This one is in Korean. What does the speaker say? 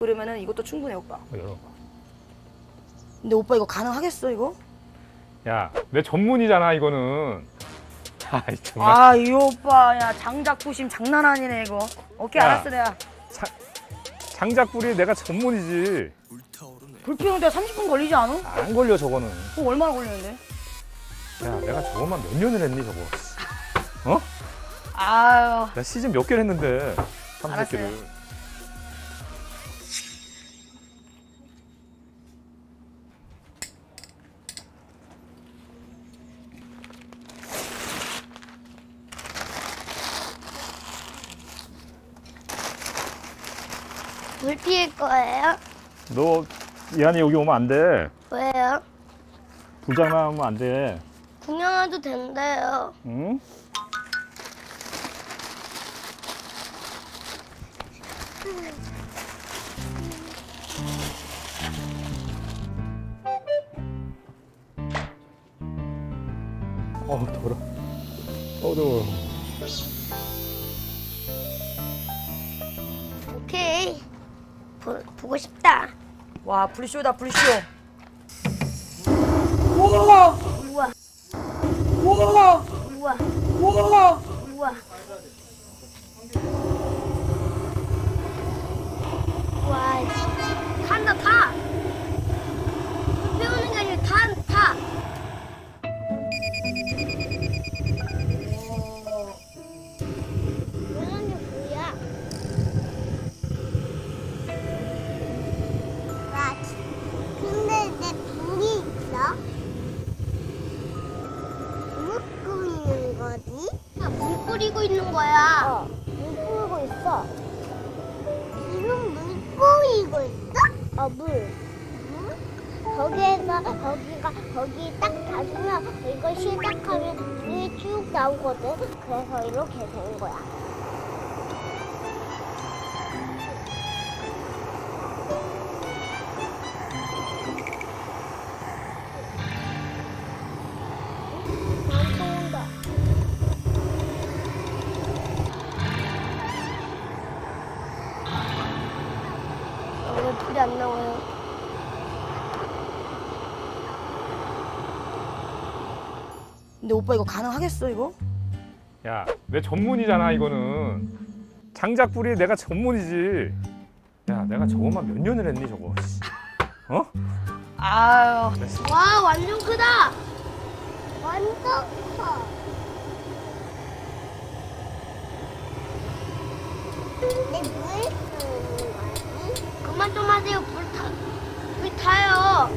그러면은 이것도 충분해 오빠. 열어봐. 근데 오빠 이거 가능하겠어 이거? 야, 내 전문이잖아 이거는. 아이 정말. 아 이 오빠 야 장작 부심 장난 아니네 이거. 오케이 야. 알았어 내가. 장작불이 내가 전문이지. 불 피우는데 30분 걸리지 않아? 안 걸려 저거는. 그거 얼마나 걸리는데? 야, 내가 저것만 몇 년을 했니 저거. 어? 아유. 나 시즌 몇 개를 했는데 삼시세끼를. 알았어요. 불 피울 거예요? 너 이한이 여기 오면 안 돼. 왜요? 불장난하면 안 돼. 구경해도 된대요. 응? 더워. 더워. 오케이. 보고 싶다. 와 불쇼다 불쇼. 우와. 우와. 우와. 우와. 우와. 와, 탄다 타. 불 피우는 게 아니라 타. 이거는 뭐야? 와, 근데 내 불이 있어? 물 끓이는 거지? 물 끓이고 있는 거야. 물 끓이고 있어. 지금 물 끓이고 있어? 물. 거기 딱 닫으면 이거 시작하면 물이 쭉 나오거든. 그래서 이렇게 되는 거야. 나온다. 왜 불이 안 나와요? 근데 오빠 이거 가능하겠어 이거? 야, 내 전문이잖아 이거는. 장작불이 내가 전문이지. 야, 내가 저것만 몇 년을 했니 저거. 어? 아유. 와, 완전 크다. 완전 커. 내 물? 그만 좀 하세요. 불 타요.